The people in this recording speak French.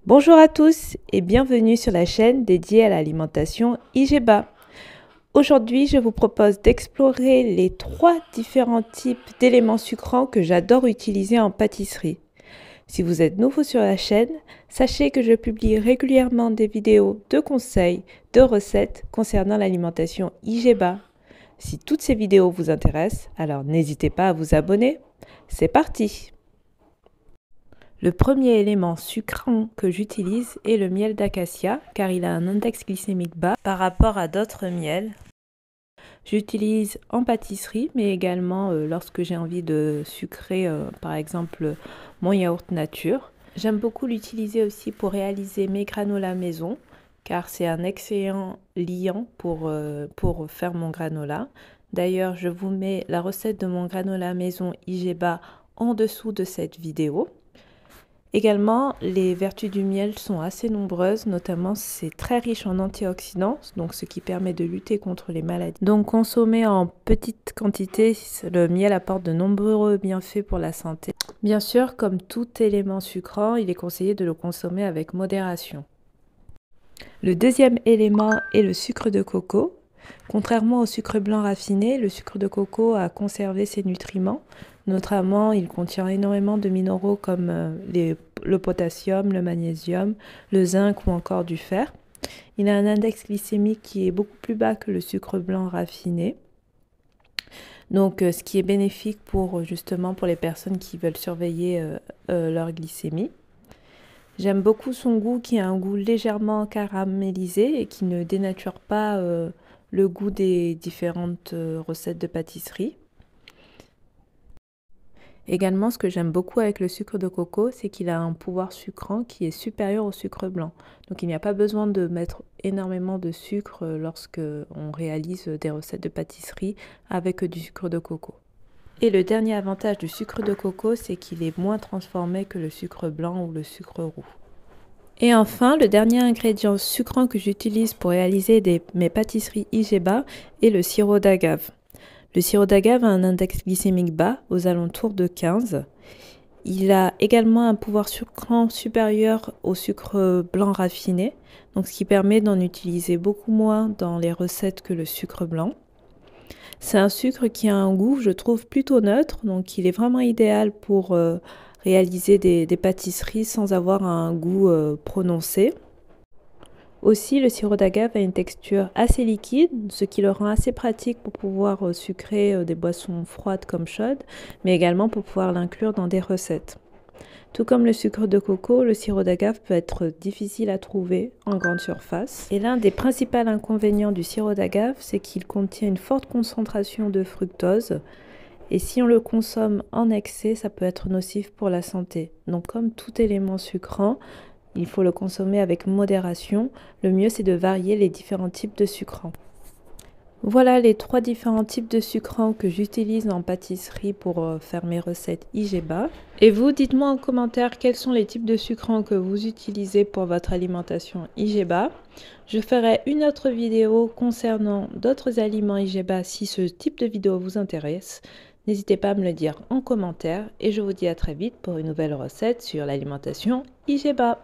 Bonjour à tous et bienvenue sur la chaîne dédiée à l'alimentation IGEBA. Aujourd'hui, je vous propose d'explorer les 3 différents types d'éléments sucrants que j'adore utiliser en pâtisserie. Si vous êtes nouveau sur la chaîne, sachez que je publie régulièrement des vidéos de conseils, de recettes concernant l'alimentation IGEBA. Si toutes ces vidéos vous intéressent, alors n'hésitez pas à vous abonner. C'est parti! Le premier élément sucrant que j'utilise est le miel d'acacia car il a un index glycémique bas par rapport à d'autres miels. J'utilise en pâtisserie mais également lorsque j'ai envie de sucrer par exemple mon yaourt nature. J'aime beaucoup l'utiliser aussi pour réaliser mes granolas maison car c'est un excellent liant pour faire mon granola. D'ailleurs, je vous mets la recette de mon granola maison IGEBA en dessous de cette vidéo. Également, les vertus du miel sont assez nombreuses, notamment c'est très riche en antioxydants, donc ce qui permet de lutter contre les maladies. Donc consommé en petite quantité, le miel apporte de nombreux bienfaits pour la santé. Bien sûr, comme tout élément sucrant, il est conseillé de le consommer avec modération. Le deuxième élément est le sucre de coco. Contrairement au sucre blanc raffiné, le sucre de coco a conservé ses nutriments. Notamment, il contient énormément de minéraux comme le potassium, le magnésium, le zinc ou encore du fer. Il a un index glycémique qui est beaucoup plus bas que le sucre blanc raffiné. Donc, ce qui est bénéfique justement pour les personnes qui veulent surveiller leur glycémie. J'aime beaucoup son goût qui a un goût légèrement caramélisé et qui ne dénature pas le goût des différentes recettes de pâtisserie. Également, ce que j'aime beaucoup avec le sucre de coco, c'est qu'il a un pouvoir sucrant qui est supérieur au sucre blanc. Donc il n'y a pas besoin de mettre énormément de sucre lorsque on réalise des recettes de pâtisserie avec du sucre de coco. Et le dernier avantage du sucre de coco, c'est qu'il est moins transformé que le sucre blanc ou le sucre roux. Et enfin, le dernier ingrédient sucrant que j'utilise pour réaliser mes pâtisseries IGEBA est le sirop d'agave. Le sirop d'agave a un index glycémique bas, aux alentours de 15. Il a également un pouvoir sucrant supérieur au sucre blanc raffiné, donc ce qui permet d'en utiliser beaucoup moins dans les recettes que le sucre blanc. C'est un sucre qui a un goût, je trouve, plutôt neutre, donc il est vraiment idéal pour réaliser des pâtisseries sans avoir un goût prononcé. Aussi, le sirop d'agave a une texture assez liquide, ce qui le rend assez pratique pour pouvoir sucrer des boissons froides comme chaudes, mais également pour pouvoir l'inclure dans des recettes. Tout comme le sucre de coco, le sirop d'agave peut être difficile à trouver en grande surface. Et l'un des principaux inconvénients du sirop d'agave, c'est qu'il contient une forte concentration de fructose. Et si on le consomme en excès, ça peut être nocif pour la santé. Donc comme tout élément sucrant, il faut le consommer avec modération. Le mieux, c'est de varier les différents types de sucrants. Voilà les 3 différents types de sucrants que j'utilise en pâtisserie pour faire mes recettes IGEBA. Et vous, dites-moi en commentaire quels sont les types de sucrants que vous utilisez pour votre alimentation IGEBA. Je ferai une autre vidéo concernant d'autres aliments IGEBA si ce type de vidéo vous intéresse. N'hésitez pas à me le dire en commentaire et je vous dis à très vite pour une nouvelle recette sur l'alimentation IGEBA.